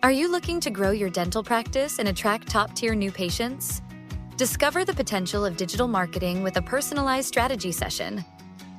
Are you looking to grow your dental practice and attract top-tier new patients? Discover the potential of digital marketing with a personalized strategy session.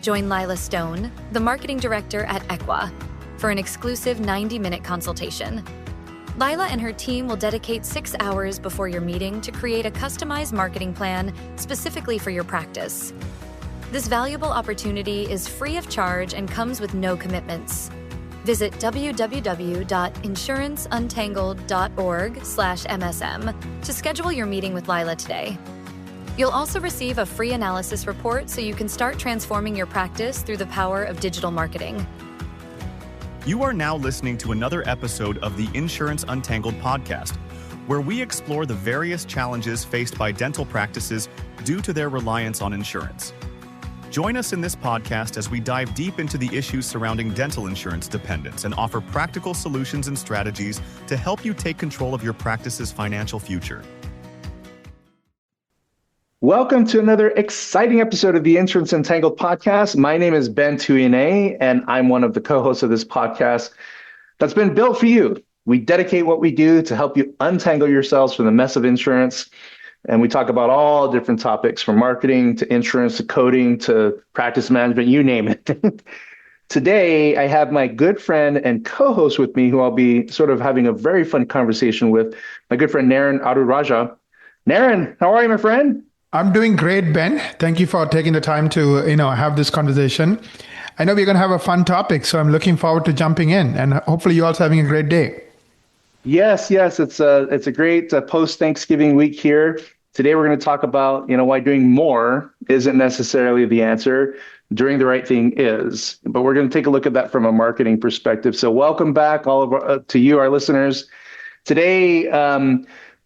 Join Lila Stone, the marketing director at Equa, for an exclusive 90-minute consultation. Lila and her team will dedicate 6 hours before your meeting to create a customized marketing plan specifically for your practice. This valuable opportunity is free of charge and comes with no commitments. Visit www.insuranceuntangledorg/MSM to schedule your meeting with Lila today. You'll also receive a free analysis report so you can start transforming your practice through the power of digital marketing. You are now listening to another episode of the Insurance Untangled podcast, where we explore the various challenges faced by dental practices due to their reliance on insurance. Join us in this podcast as we dive deep into the issues surrounding dental insurance dependence and offer practical solutions and strategies to help you take control of your practice's financial future. Welcome to another exciting episode of the Insurance Untangled podcast. My name is Ben Tuinei, and I'm one of the co-hosts of this podcast that's been built for you. We dedicate what we do to help you untangle yourselves from the mess of insurance. And we talk about all different topics from marketing to insurance to coding to practice management, you name it. Today, I have my good friend and co-host with me, who I'll be sort of having a very fun conversation with, my good friend Naren Arulrajah. Naren, how are you, my friend? I'm doing great, Ben. Thank you for taking the time to have this conversation. I know we're going to have a fun topic, so I'm looking forward to jumping in, and hopefully you're also having a great day. Yes, it's a great post-Thanksgiving week here. Today we're going to talk about why doing more isn't necessarily the answer. Doing the right thing is. But we're going to take a look at that from a marketing perspective. So welcome back to you, our listeners. Today,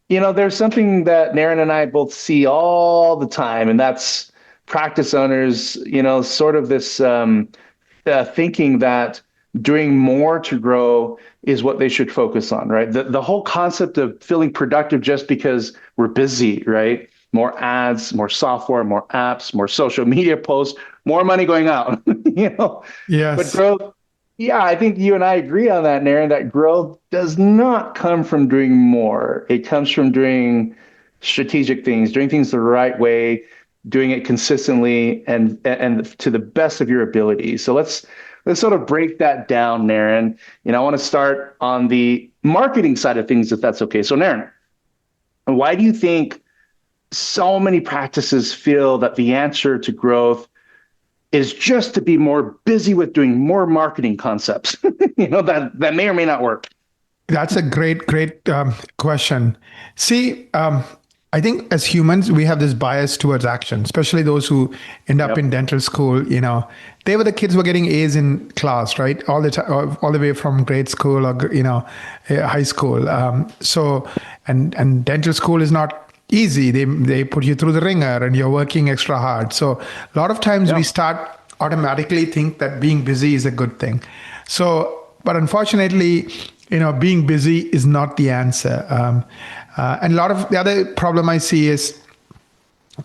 there's something that Naren and I both see all the time, and that's practice owners, sort of this thinking that doing more to grow is what they should focus on, right? The whole concept of feeling productive just because we're busy, right? More ads, more software, more apps, more social media posts, more money going out, Yes. But growth, yeah, I think you and I agree on that, Naren, that growth does not come from doing more. It comes from doing strategic things, doing things the right way, doing it consistently and to the best of your ability. So let's sort of break that down, Naren. I want to start on the marketing side of things, if that's okay. So Naren, why do you think so many practices feel that the answer to growth is just to be more busy with doing more marketing concepts, that may or may not work? That's a great question. See, I think as humans, we have this bias towards action, especially those who end up in dental school. They were the kids who were getting A's in class, right? All the time, all the way from grade school or, high school. And dental school is not easy. They put you through the ringer and you're working extra hard. So a lot of times we start automatically think that being busy is a good thing. But unfortunately, being busy is not the answer. And a lot of the other problem I see is,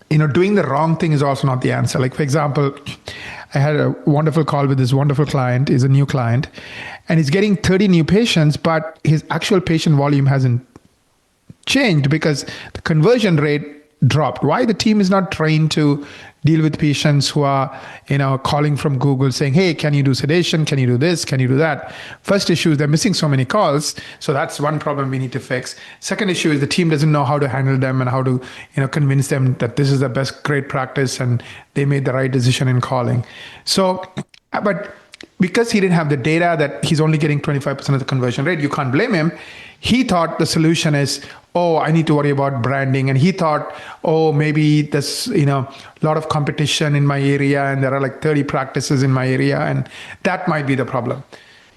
doing the wrong thing is also not the answer. Like, for example, I had a wonderful call with this wonderful client, is a new client, and he's getting 30 new patients, but his actual patient volume hasn't changed because the conversion rate dropped. Why? The team is not trained to deal with patients who are, calling from Google saying, hey, can you do sedation? Can you do this? Can you do that? First issue is they're missing so many calls. So that's one problem we need to fix. Second issue is the team doesn't know how to handle them and how to, convince them that this is the best great practice and they made the right decision in calling. So, but because he didn't have the data that he's only getting 25% of the conversion rate, you can't blame him. He thought the solution is, I need to worry about branding. And he thought, maybe there's, a lot of competition in my area and there are like 30 practices in my area and that might be the problem.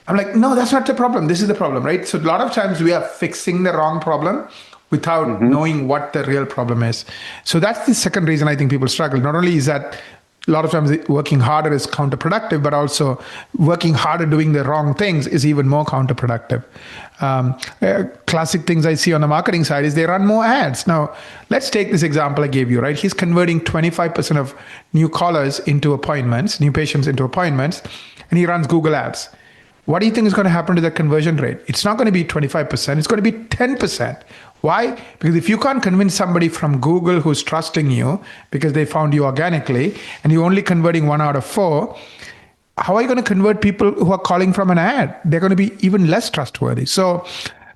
I'm like, no, that's not the problem. This is the problem, right? So a lot of times we are fixing the wrong problem without knowing what the real problem is. So that's the second reason I think people struggle. Not only is that a lot of times working harder is counterproductive, but also working harder doing the wrong things is even more counterproductive. Classic things I see on the marketing side is they run more ads. Now, let's take this example I gave you, right? He's converting 25% of new callers into appointments, new patients into appointments, and he runs Google ads. what do you think is going to happen to the conversion rate? It's not going to be 25%. It's going to be 10%. Why? Because if you can't convince somebody from Google who's trusting you because they found you organically and you're only converting 1 out of 4, how are you going to convert people who are calling from an ad? They're going to be even less trustworthy. So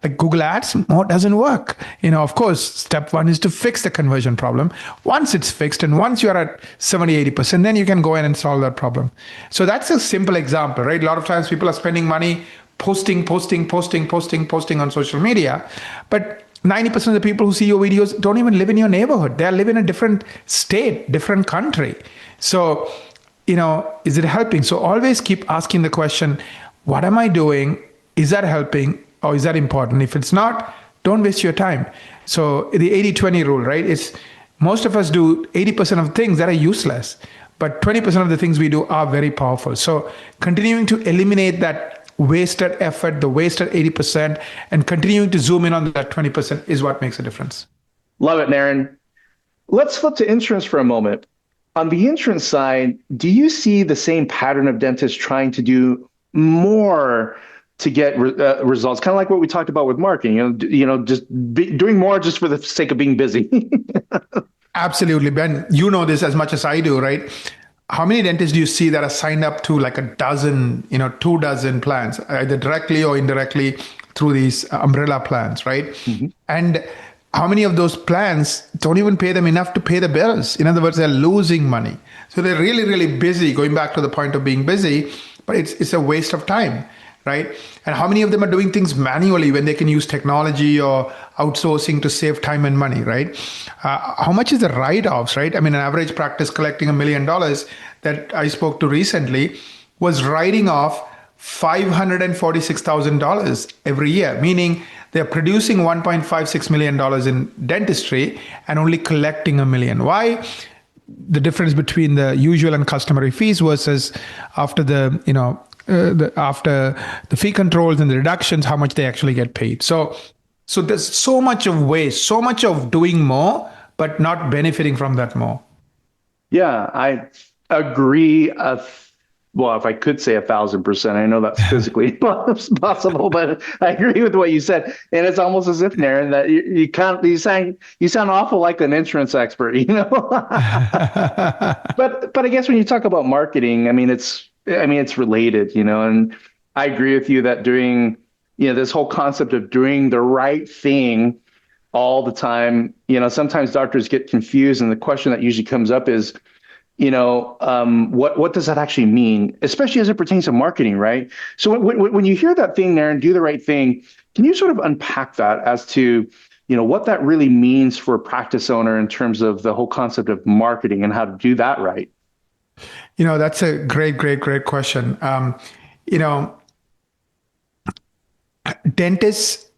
like Google Ads, more doesn't work. Of course, step 1 is to fix the conversion problem. Once it's fixed and once you're at 70, 80%, then you can go in and solve that problem. So that's a simple example, right? A lot of times people are spending money posting on social media, but 90% of the people who see your videos don't even live in your neighborhood. They live in a different state, different country. So, is it helping? So always keep asking the question, what am I doing? Is that helping or is that important? If it's not, don't waste your time. So the 80-20 rule, right? It's most of us do 80% of things that are useless, but 20% of the things we do are very powerful. So continuing to eliminate that wasted effort, the wasted 80%, and continuing to zoom in on that 20% is what makes a difference. Love it, Naren. Let's flip to insurance for a moment. On the insurance side, do you see the same pattern of dentists trying to do more to get results? Kind of like what we talked about with marketing, doing more just for the sake of being busy. Absolutely, Ben. You know this as much as I do, right? How many dentists do you see that are signed up to like a dozen, 24 plans, either directly or indirectly through these umbrella plans, right? Mm-hmm. And how many of those plans don't even pay them enough to pay the bills? In other words, they're losing money. So they're really, really busy, going back to the point of being busy, but it's a waste of time, right? And how many of them are doing things manually when they can use technology or outsourcing to save time and money, right? How much is the write-offs, right? I mean, an average practice collecting $1 million that I spoke to recently was writing off $546,000 every year, meaning they're producing $1.56 million in dentistry and only collecting $1 million. Why? The difference between the usual and customary fees versus after after the fee controls and the reductions, how much they actually get paid. So there's so much of waste, so much of doing more, but not benefiting from that more. Yeah, I agree. Well, if I could say 1,000%, I know that's physically possible, but I agree with what you said. And it's almost as if, Naren, that you sound awful like an insurance expert, But I guess when you talk about marketing, it's related, and I agree with you that doing, this whole concept of doing the right thing all the time, sometimes doctors get confused. And the question that usually comes up is, what does that actually mean, especially as it pertains to marketing, right? So when you hear that thing there and do the right thing, can you sort of unpack that as to, what that really means for a practice owner in terms of the whole concept of marketing and how to do that right? That's a great question. Dentists,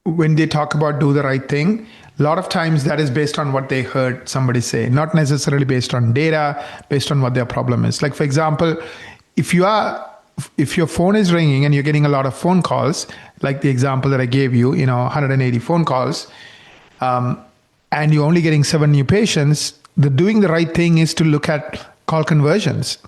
when they talk about do the right thing, a lot of times that is based on what they heard somebody say, not necessarily based on data, based on what their problem is. Like, for example, if your phone is ringing and you're getting a lot of phone calls, like the example that I gave you, 180 phone calls, and you're only getting 7 new patients, doing the right thing is to look at call conversions,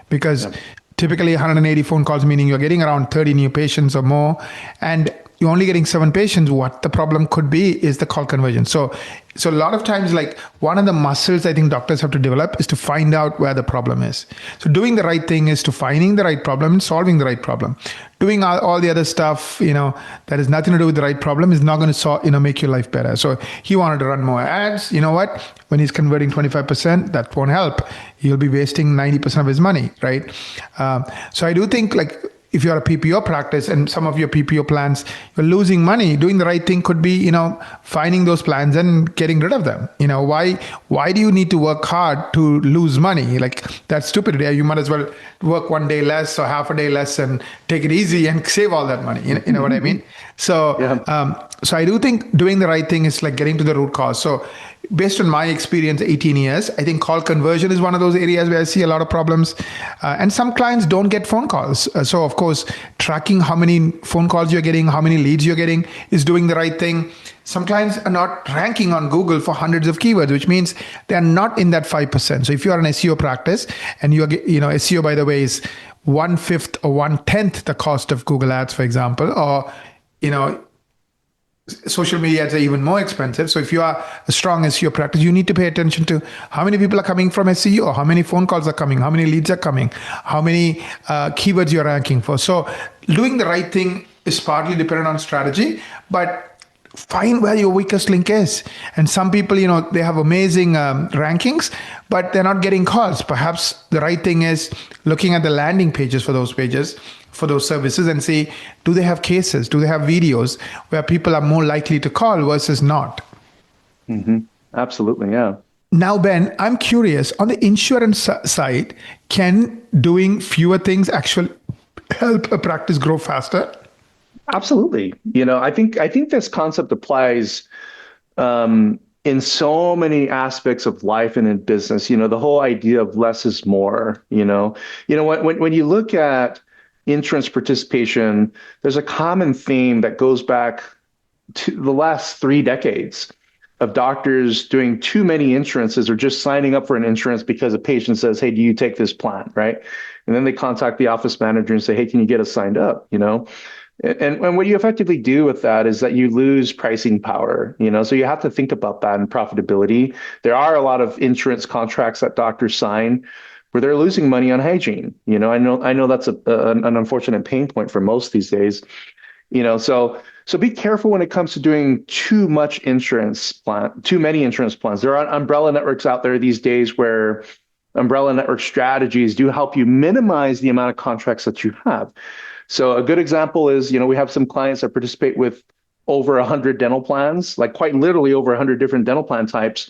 because typically 180 phone calls, meaning you're getting around 30 new patients or more, and you're only getting 7 patients. What the problem could be is the call conversion. So a lot of times, like, one of the muscles I think doctors have to develop is to find out where the problem is. So doing the right thing is to finding the right problem and solving the right problem. Doing all the other stuff, that has nothing to do with the right problem is not going to make your life better. So he wanted to run more ads. You know what? When he's converting 25%, that won't help. He'll be wasting 90% of his money, right? So I do think, like, if you're a PPO practice and some of your PPO plans, you're losing money, doing the right thing could be, finding those plans and getting rid of them. Why do you need to work hard to lose money? Like, that's stupid. You might as well work 1 day less or half a day less and take it easy and save all that money. You know what I mean? So, so I do think doing the right thing is like getting to the root cause. So based on my experience, 18 years, I think call conversion is one of those areas where I see a lot of problems. And some clients don't get phone calls. So of course, tracking how many phone calls you're getting, how many leads you're getting is doing the right thing. Some clients are not ranking on Google for hundreds of keywords, which means they're not in that 5%. So if you are an SEO practice and SEO, by the way, is 1/5 or 1/10 the cost of Google Ads, for example, or, social media ads are even more expensive. So if you are a strong SEO practice, you need to pay attention to how many people are coming from SEO, how many phone calls are coming, how many leads are coming, how many keywords you're ranking for. So doing the right thing is partly dependent on strategy, but find where your weakest link is. And some people, they have amazing rankings, but they're not getting calls. Perhaps the right thing is looking at the landing pages for those pages, for those services, and see, do they have cases? Do they have videos where people are more likely to call versus not? Mm-hmm. Absolutely, yeah. Now, Ben, I'm curious, on the insurance side, can doing fewer things actually help a practice grow faster? Absolutely. I think this concept applies in so many aspects of life and in business. The whole idea of less is more. When you look at insurance participation, there's a common theme that goes back to the last 3 decades of doctors doing too many insurances or just signing up for an insurance because a patient says, "Hey, do you take this plan?" Right? And then they contact the office manager and say, "Hey, can you get us signed up?" And what you effectively do with that is that you lose pricing power, so you have to think about that and profitability. There are a lot of insurance contracts that doctors sign where they're losing money on hygiene. I know that's an unfortunate pain point for most these days. So be careful when it comes to doing too many insurance plans. There are umbrella networks out there these days where umbrella network strategies do help you minimize the amount of contracts that you have. So a good example is, we have some clients that participate with over 100 dental plans, like quite literally over 100 different dental plan types.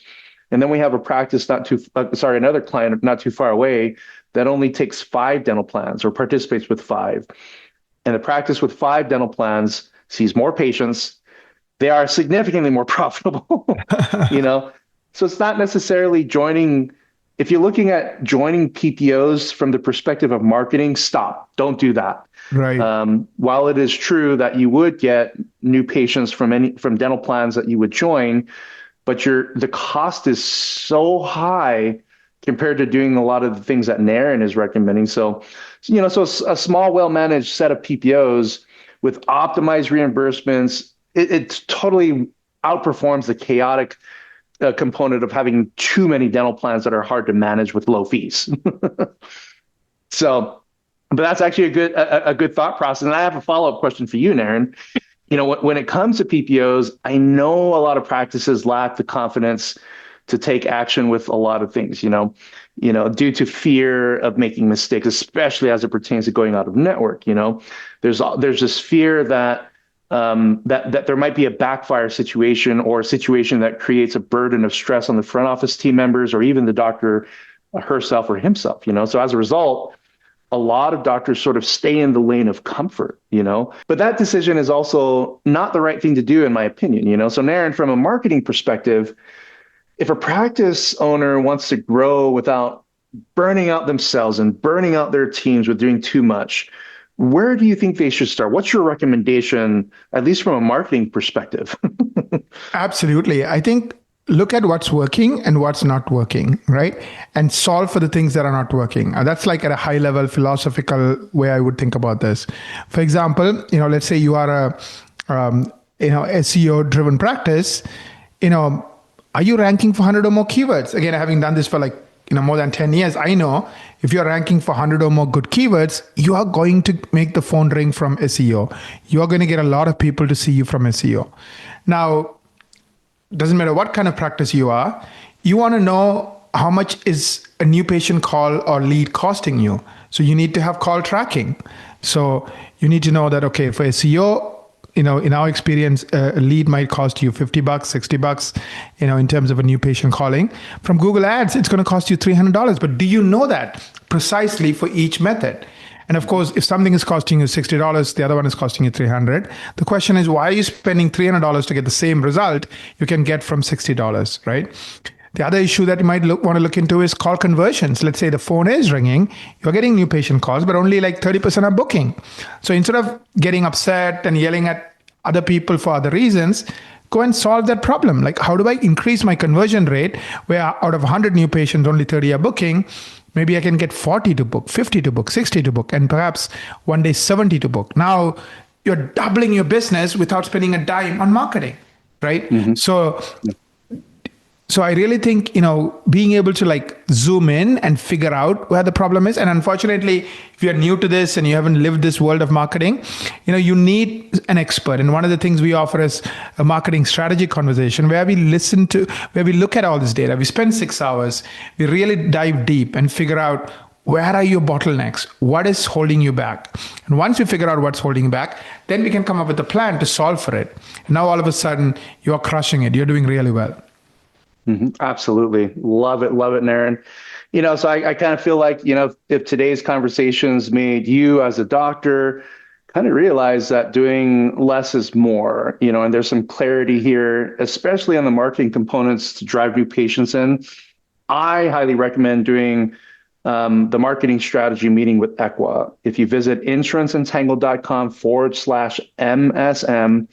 And then we have a practice another client not too far away that only takes 5 dental plans or participates with 5. And the practice with 5 dental plans sees more patients. They are significantly more profitable, So it's not necessarily joining. If you're looking at joining PPOs from the perspective of marketing, stop. Don't do that. Right. While it is true that you would get new patients from dental plans that you would join, but the cost is so high compared to doing a lot of the things that Naren is recommending. So a small, well-managed set of PPOs with optimized reimbursements, it totally outperforms the chaotic component of having too many dental plans that are hard to manage with low fees. But that's actually a good thought process. And I have a follow-up question for you, Naren. When it comes to PPOs, I know a lot of practices lack the confidence to take action with a lot of things, due to fear of making mistakes, especially as it pertains to going out of network. There's this fear that there might be a backfire situation or a situation that creates a burden of stress on the front office team members or even the doctor herself or himself. So as a result, a lot of doctors sort of stay in the lane of comfort, but that decision is also not the right thing to do, in my opinion, So Naren, from a marketing perspective, if a practice owner wants to grow without burning out themselves and burning out their teams with doing too much, where do you think they should start? What's your recommendation, at least from a marketing perspective? Absolutely. I think look at what's working and what's not working, right? And solve for the things that are not working. That's like at a high level philosophical way I would think about this. For example, let's say you are a SEO driven practice, are you ranking for 100 or more keywords? Again, having done this for more than 10 years, I know if you're ranking for 100 or more good keywords, you are going to make the phone ring from SEO. You are going to get a lot of people to see you from SEO. Now, doesn't matter what kind of practice you are, you want to know how much is a new patient call or lead costing you. So you need to have call tracking. So you need to know that, okay, for SEO, in our experience, a lead might cost you $50, $60, in terms of a new patient calling. From Google Ads, it's going to cost you $300. But do you know that precisely for each method? And of course, if something is costing you $60, the other one is costing you $300. The question is, why are you spending $300 to get the same result you can get from $60, right? The other issue that you might want to look into is call conversions. Let's say the phone is ringing, you're getting new patient calls, but only like 30% are booking. So instead of getting upset and yelling at other people for other reasons, go and solve that problem. Like, how do I increase my conversion rate where out of 100 new patients, only 30 are booking? Maybe I can get 40 to book, 50 to book, 60 to book, and perhaps one day 70 to book. Now you're doubling your business without spending a dime on marketing, right? So I really think, being able to like zoom in and figure out where the problem is. And unfortunately, if you're new to this and you haven't lived this world of marketing, you need an expert. And one of the things we offer is a marketing strategy conversation where we look at all this data. We spend 6 hours. We really dive deep and figure out where are your bottlenecks? What is holding you back? And once we figure out what's holding you back, then we can come up with a plan to solve for it. And now all of a sudden you're crushing it. You're doing really well. Absolutely. Love it, Naren. So I kind of feel like, if today's conversations made you as a doctor kind of realize that doing less is more, and there's some clarity here, especially on the marketing components to drive new patients in. I highly recommend doing the marketing strategy meeting with Equa. If you visit insuranceentangled.com/MSM,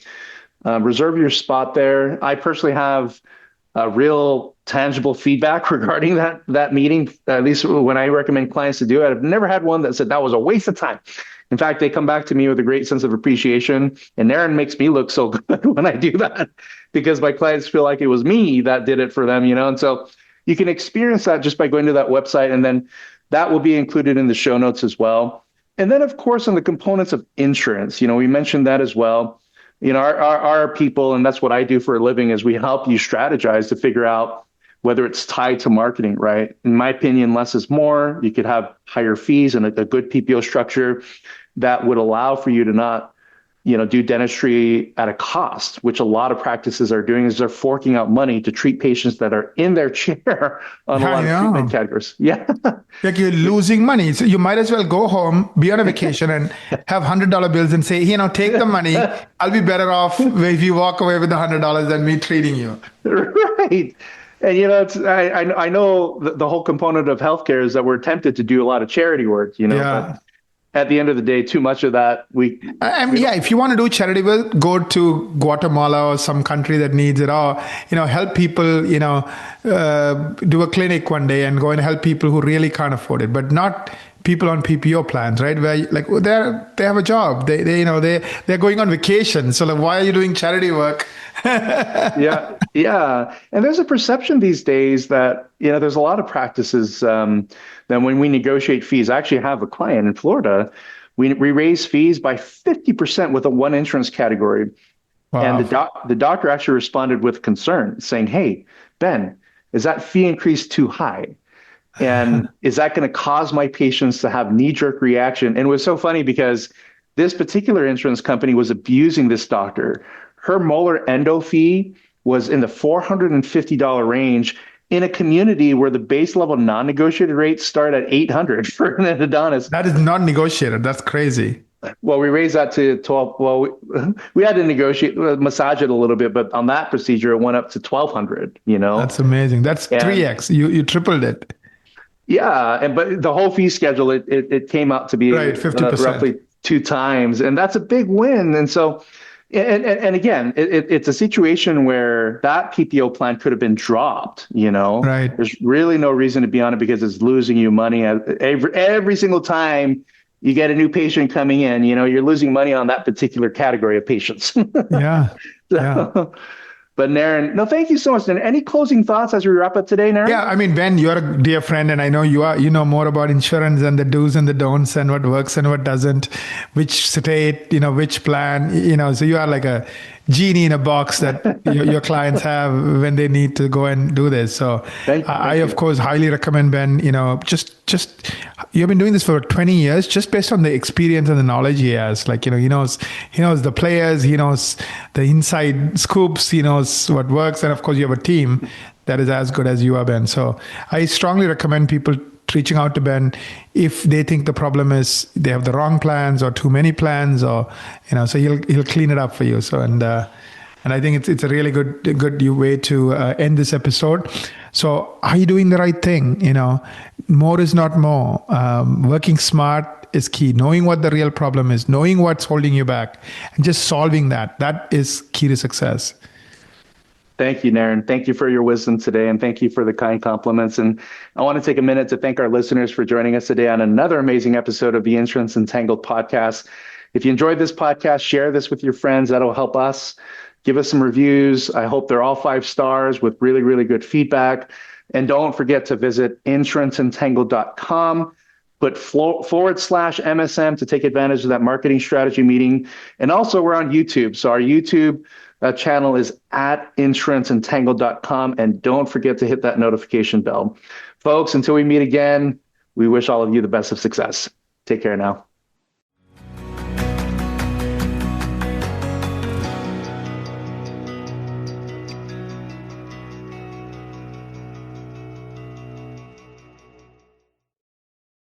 reserve your spot there. I personally have real tangible feedback regarding that meeting, at least when I recommend clients to do it. I've never had one that said that was a waste of time. In fact, they come back to me with a great sense of appreciation, and Naren makes me look so good when I do that because my clients feel like it was me that did it for them, and so you can experience that just by going to that website, and then that will be included in the show notes as well. And then, of course, on the components of insurance, we mentioned that as well. Our people, and that's what I do for a living, is we help you strategize to figure out whether it's tied to marketing, right? In my opinion, less is more. You could have higher fees and a good PPO structure that would allow for you to not, do dentistry at a cost, which a lot of practices are doing, is they're forking out money to treat patients that are in their chair on a lot of treatment categories. Yeah. Like you're losing money. So you might as well go home, be on a vacation and have $100 bills and say, take the money. I'll be better off if you walk away with the $100 than me treating you. Right. And, I know the whole component of healthcare is that we're tempted to do a lot of charity work, but at the end of the day, too much of that, if you want to do charity work, go to Guatemala or some country that needs it, or, help people, do a clinic one day and go and help people who really can't afford it, but not people on PPO plans, right? Where they have a job, they're going on vacation. So why are you doing charity work? Yeah. And there's a perception these days that, there's a lot of practices that when we negotiate fees. I actually have a client in Florida. We raise fees by 50% with a one insurance category. Wow. And the doctor actually responded with concern saying, "Hey, Ben, is that fee increase too high? And is that going to cause my patients to have knee-jerk reaction?" And it was so funny because this particular insurance company was abusing this doctor. Her molar endo fee was in the $450 range in a community where the base level non-negotiated rates start at $800 for an endodontist. That is not negotiated. That's crazy. Well, we raised that to 12. Well, we had to massage it a little bit, but on that procedure, it went up to $1,200, That's amazing. That's 3X. You tripled it. Yeah. But the whole fee schedule, it came out to be 50%. Roughly 2 times. And that's a big win. And so, and again, it's a situation where that PPO plan could have been dropped, Right. There's really no reason to be on it because it's losing you money every single time you get a new patient coming in, you're losing money on that particular category of patients. Yeah. But Naren, no, thank you so much. And any closing thoughts as we wrap up today, Naren? Yeah, I mean, Ben, you're a dear friend, and I know you know more about insurance and the do's and the don'ts and what works and what doesn't, which state, which plan, so you are like a genie in a box that your clients have when they need to go and do this. So I of course, highly recommend Ben, just you've been doing this for 20 years, just based on the experience and the knowledge he has. Like, he knows the players, he knows the inside scoops, he knows what works. And of course, you have a team that is as good as you are, Ben. So I strongly recommend people reaching out to Ben if they think the problem is they have the wrong plans or too many plans, or so he'll clean it up for you. So and I think it's a really good way to end this episode. So are you doing the right thing? More is not more. Working smart is key. Knowing what the real problem is, knowing what's holding you back, and just solving that is key to success. Thank you, Naren. Thank you for your wisdom today, and thank you for the kind compliments. And I want to take a minute to thank our listeners for joining us today on another amazing episode of the Insurance Entangled podcast. If you enjoyed this podcast, share this with your friends. That'll help us. Give us some reviews. I hope they're all 5 stars with really, really good feedback. And don't forget to visit insuranceentangled.com. Put /MSM to take advantage of that marketing strategy meeting. And also, we're on YouTube. So our YouTube channel is at insuranceentangled.com. And don't forget to hit that notification bell. Folks, until we meet again, we wish all of you the best of success. Take care now.